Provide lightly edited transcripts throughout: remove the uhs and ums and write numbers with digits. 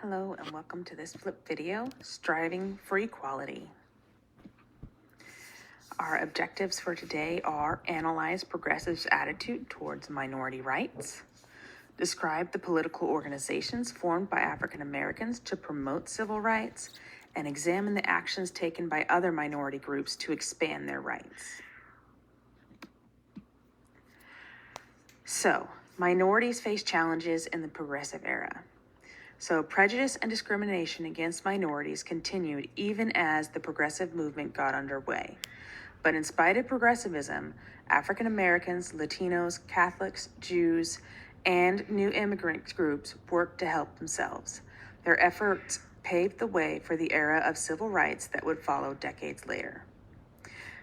Hello and welcome to this flip video, Striving for Equality. Our objectives for today are analyze progressives' attitude towards minority rights, describe the political organizations formed by African Americans to promote civil rights, and examine the actions taken by other minority groups to expand their rights. So, minorities face challenges in the progressive era. So prejudice and discrimination against minorities continued even as the progressive movement got underway. But in spite of progressivism, African Americans, Latinos, Catholics, Jews, and new immigrant groups worked to help themselves. Their efforts paved the way for the era of civil rights that would follow decades later.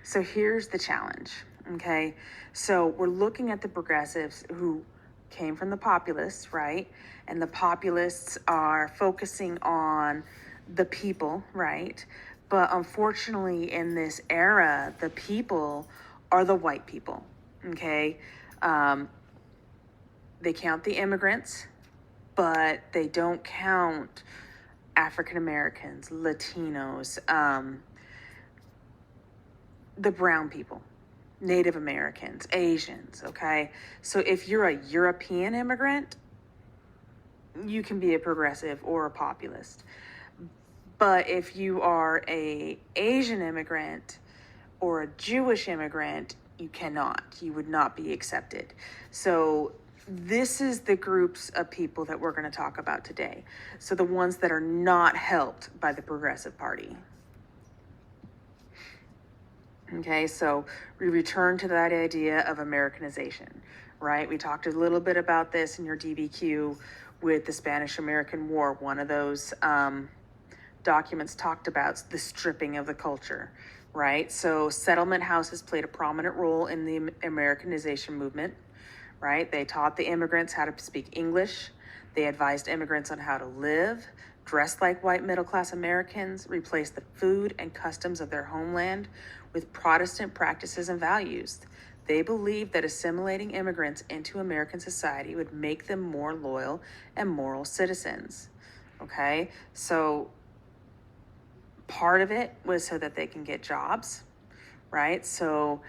So here's the challenge, okay? So we're looking at the progressives who came from the populists, right? And the populists are focusing on the people, right? But unfortunately, in this era, the people are the white people, okay? They count the immigrants, but they don't count African Americans, Latinos, the brown people, Native Americans, Asians, okay? So if you're a European immigrant, you can be a progressive or a populist. But if you are a Asian immigrant or a Jewish immigrant, you cannot. You would not be accepted. So this is the groups of people that we're going to talk about today. So the ones that are not helped by the Progressive Party. Okay, so we return to that idea of Americanization, right? We talked a little bit about this in your DBQ with the Spanish-American War. One of those documents talked about the stripping of the culture, right? So settlement houses played a prominent role in the Americanization movement, right? They taught the immigrants how to speak English. They advised immigrants on how to live, dress like white middle-class Americans, replace the food and customs of their homeland with Protestant practices and values. They believed that assimilating immigrants into American society would make them more loyal and moral citizens. Okay, so part of it was so that they can get jobs, right? So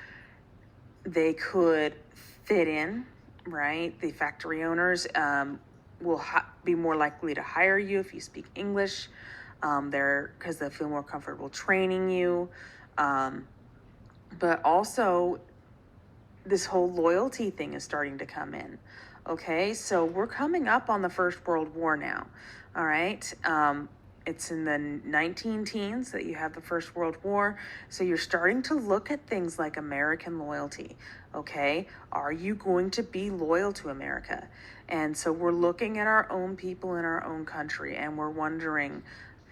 they could fit in, right? The factory owners will be more likely to hire you if you speak English. Because they feel more comfortable training you. But also, this whole loyalty thing is starting to come in. Okay, so we're coming up on the First World War now. All right. It's in the 19 teens that you have the First World War. So you're starting to look at things like American loyalty. Okay, are you going to be loyal to America? And so we're looking at our own people in our own country and we're wondering,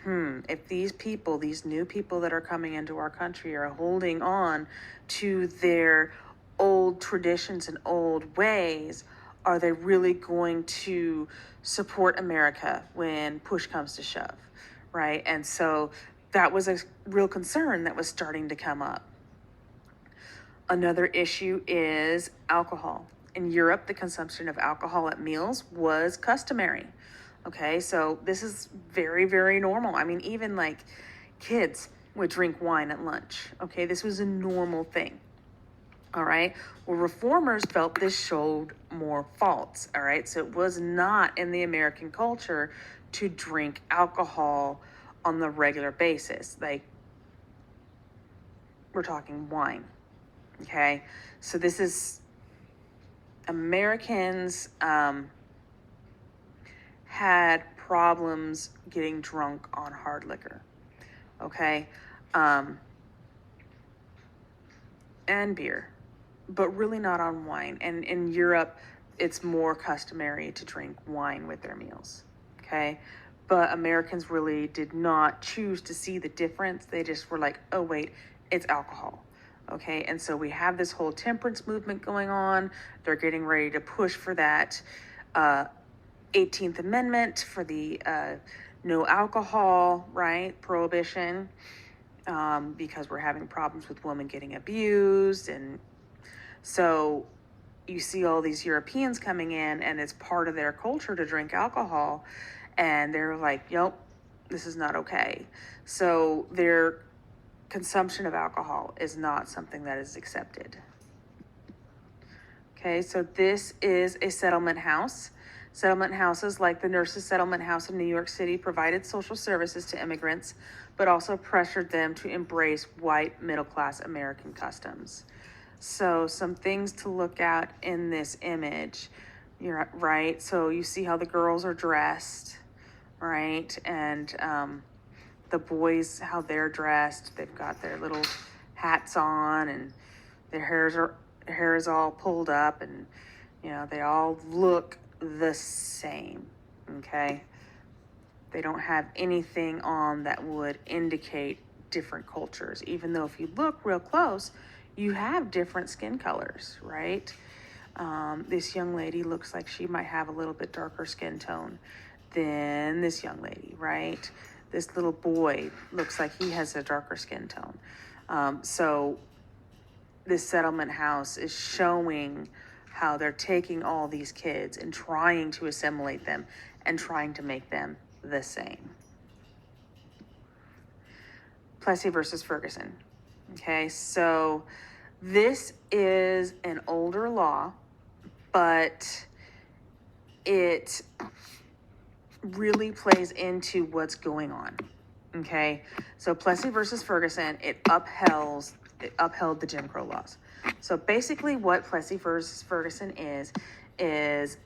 if these people, these new people that are coming into our country are holding on to their old traditions and old ways, are they really going to support America when push comes to shove, right? And so that was a real concern that was starting to come up. Another issue is alcohol. In Europe, the consumption of alcohol at meals was customary. Okay, so this is very, very normal. I mean, even like kids would drink wine at lunch. Okay, this was a normal thing. All right, well, reformers felt this showed more faults. All right, so it was not in the American culture to drink alcohol on the regular basis. Like, we're talking wine. Okay, so this is Americans had problems getting drunk on hard liquor, okay, and beer, but really not on wine. And in Europe, it's more customary to drink wine with their meals, okay? But Americans really did not choose to see the difference. They just were like, oh, wait, it's alcohol. Okay, and so we have this whole temperance movement going on. They're getting ready to push for that 18th Amendment for the no alcohol, right, prohibition, because we're having problems with women getting abused. And so you see all these Europeans coming in and it's part of their culture to drink alcohol. and they're like, "Nope, this is not okay." So their consumption of alcohol is not something that is accepted. Okay, so this is a settlement house. Settlement houses, like the Nurses Settlement House in New York City, provided social services to immigrants, but also pressured them to embrace white middle-class American customs. So some things to look at in this image, you're right. So you see how the girls are dressed, right? And the boys, how they're dressed. They've got their little hats on, and their hair is all pulled up, and they all look the same. Okay, they don't have anything on that would indicate different cultures, even though if you look real close, you have different skin colors, right? This young lady looks like she might have a little bit darker skin tone than this young lady, right? This little boy looks like he has a darker skin tone. So this settlement house is showing how they're taking all these kids and trying to assimilate them and trying to make them the same. Plessy versus Ferguson. Okay, so this is an older law, but it really plays into what's going on. Okay, so Plessy versus Ferguson, it upheld the Jim Crow laws. So basically what Plessy versus Ferguson is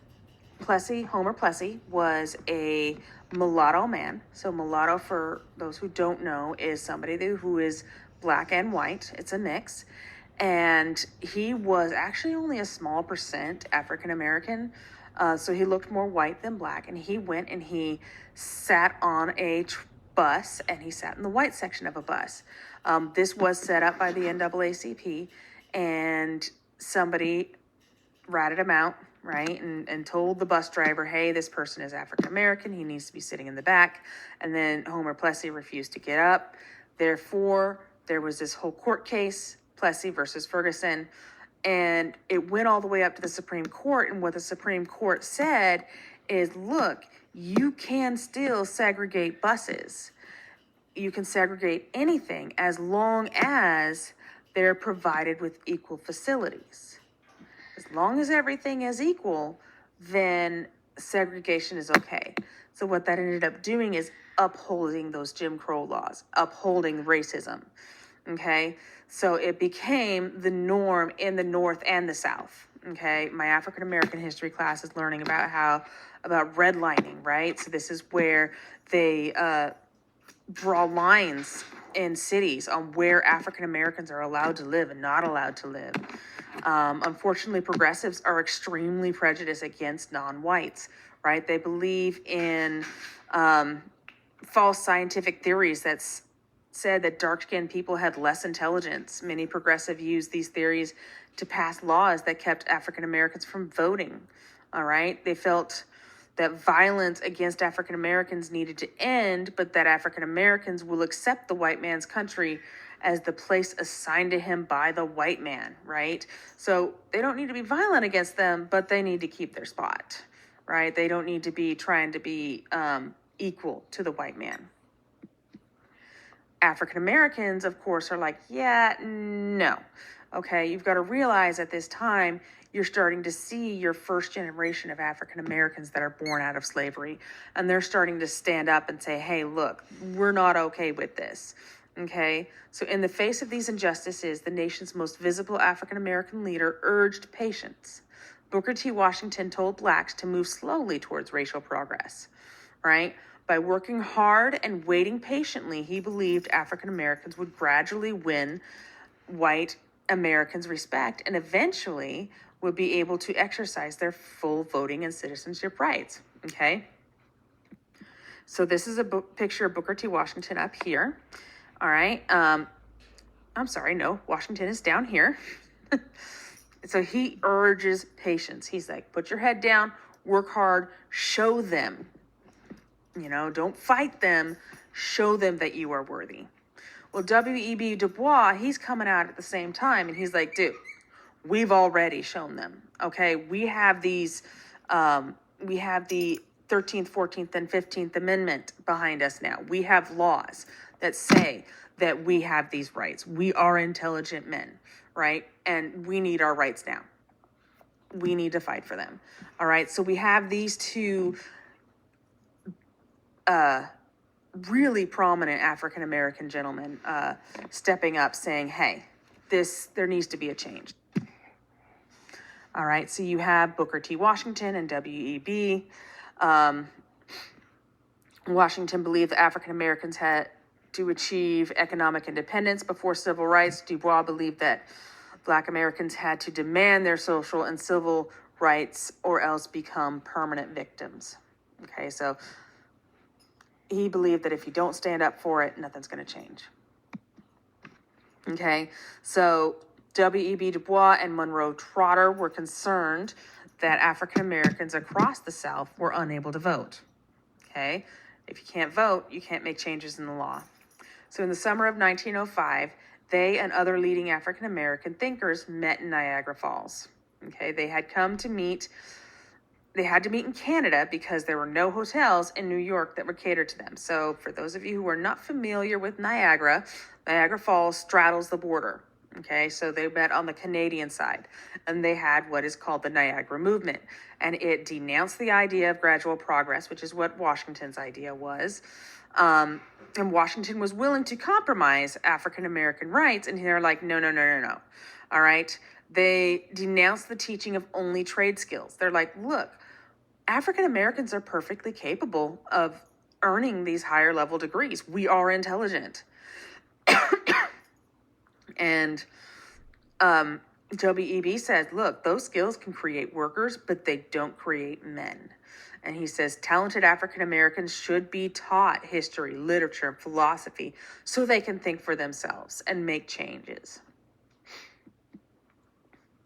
Plessy, Homer Plessy, was a mulatto man. So mulatto, for those who don't know, is somebody who is black and white. It's a mix. And he was actually only a small percent African American. So he looked more white than black. And he went and he sat on a bus, and he sat in the white section of a bus. This was set up by the NAACP, and somebody ratted him out, right? And told the bus driver, hey, this person is African American. He needs to be sitting in the back. And then Homer Plessy refused to get up. Therefore, there was this whole court case, Plessy versus Ferguson, and it went all the way up to the Supreme Court. And what the Supreme Court said is, look, you can still segregate buses. You can segregate anything as long as they're provided with equal facilities. As long as everything is equal, then segregation is okay. So what that ended up doing is upholding those Jim Crow laws, upholding racism. Okay, so it became the norm in the North and the South. Okay, my African American history class is learning about redlining, right? So this is where they draw lines in cities on where African Americans are allowed to live and not allowed to live. Unfortunately, progressives are extremely prejudiced against non-whites, right? They believe in false scientific theories that's said that dark-skinned people had less intelligence. Many progressives used these theories to pass laws that kept African Americans from voting. All right, they felt that violence against African Americans needed to end, but that African Americans will accept the white man's country as the place assigned to him by the white man, right? So they don't need to be violent against them, but they need to keep their spot, right? They don't need to be trying to be equal to the white man. African Americans, of course, are like, yeah, no. Okay, you've got to realize at this time, you're starting to see your first generation of African Americans that are born out of slavery. And they're starting to stand up and say, hey, look, we're not okay with this. Okay, so in the face of these injustices, the nation's most visible African American leader urged patience. Booker T. Washington told blacks to move slowly towards racial progress, right? By working hard and waiting patiently, he believed African Americans would gradually win white Americans' respect and eventually would be able to exercise their full voting and citizenship rights, okay? So this is a picture of Booker T. Washington up here, all right? I'm sorry, no, Washington is down here. So he urges patience. He's like, put your head down, work hard, show them. Don't fight them, show them that you are worthy. Well, W.E.B. Du Bois, he's coming out at the same time, and he's like, dude, we've already shown them, okay? We have the 13th, 14th, and 15th Amendment behind us now. We have laws that say that we have these rights. We are intelligent men, right? And we need our rights now. We need to fight for them. All right. So we have these two really prominent African American gentlemen stepping up saying, hey, there needs to be a change. All right. So you have Booker T. Washington and W.E.B. Washington believed that African Americans had to achieve economic independence before civil rights. Du Bois believed that Black Americans had to demand their social and civil rights or else become permanent victims. Okay, so he believed that if you don't stand up for it, nothing's going to change. Okay, so W.E.B. Du Bois and Monroe Trotter were concerned that African Americans across the South were unable to vote. Okay, if you can't vote, you can't make changes in the law. So in the summer of 1905, they and other leading African American thinkers met in Niagara Falls. Okay, they had to meet in Canada because there were no hotels in New York that would cater to them. So for those of you who are not familiar with Niagara, Niagara Falls straddles the border. Okay, so they met on the Canadian side, and they had what is called the Niagara Movement, and it denounced the idea of gradual progress, which is what Washington's idea was. And Washington was willing to compromise African American rights, and they're like, no. All right, they denounced the teaching of only trade skills. They're like, look, African Americans are perfectly capable of earning these higher level degrees. We are intelligent. And W.E.B. says, look, those skills can create workers, but they don't create men. And he says talented African Americans should be taught history, literature, and philosophy so they can think for themselves and make changes.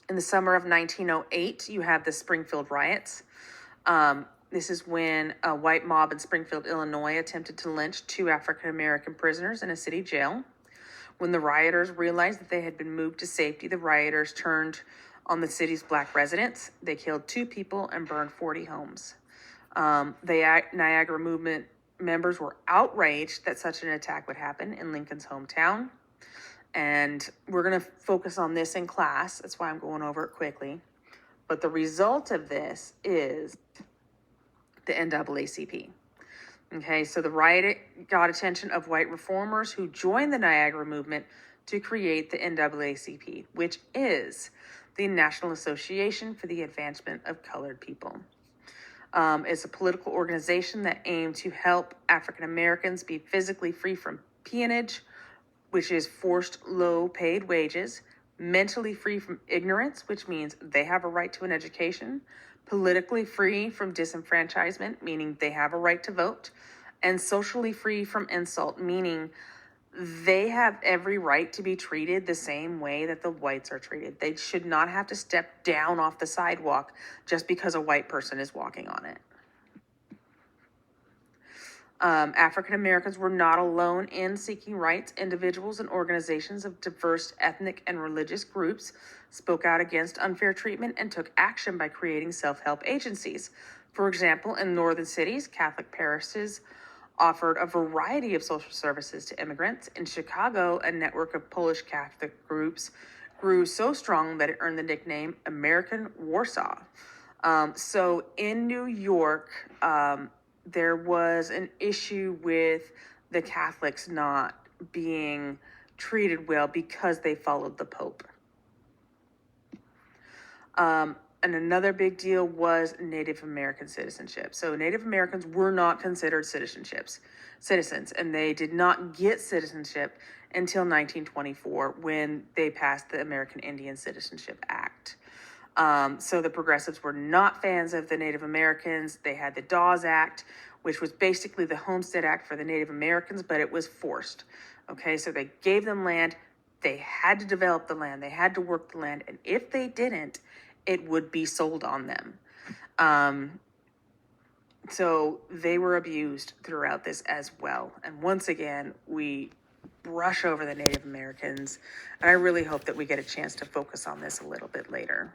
In the summer of 1908, you have the Springfield riots. This is when a white mob in Springfield, Illinois, attempted to lynch 2 African American prisoners in a city jail. When the rioters realized that they had been moved to safety, the rioters turned on the city's Black residents. They killed 2 people and burned 40 homes. The Niagara Movement members were outraged that such an attack would happen in Lincoln's hometown. And we're going to focus on this in class. That's why I'm going over it quickly. But the result of this is the NAACP. Okay, so the riot got attention of white reformers who joined the Niagara Movement to create the NAACP, which is the National Association for the Advancement of Colored People. It's a political organization that aimed to help African Americans be physically free from peonage, which is forced low-paid wages, mentally free from ignorance, which means they have a right to an education, politically free from disenfranchisement, meaning they have a right to vote, and socially free from insult, meaning they have every right to be treated the same way that the whites are treated. They should not have to step down off the sidewalk just because a white person is walking on it. African Americans were not alone in seeking rights. Individuals and organizations of diverse ethnic and religious groups spoke out against unfair treatment and took action by creating self-help agencies. For example, in northern cities, Catholic parishes offered a variety of social services to immigrants. In Chicago, a network of Polish Catholic groups grew so strong that it earned the nickname American Warsaw. So in New York, there was an issue with the Catholics not being treated well because they followed the Pope. And another big deal was Native American citizenship. So Native Americans were not considered citizens, and they did not get citizenship until 1924 when they passed the American Indian Citizenship Act. So the progressives were not fans of the Native Americans. They had the Dawes Act, which was basically the Homestead Act for the Native Americans, but it was forced. Okay, so they gave them land. They had to develop the land. They had to work the land. And if they didn't, it would be sold on them. So they were abused throughout this as well. And once again, we brush over the Native Americans. And I really hope that we get a chance to focus on this a little bit later.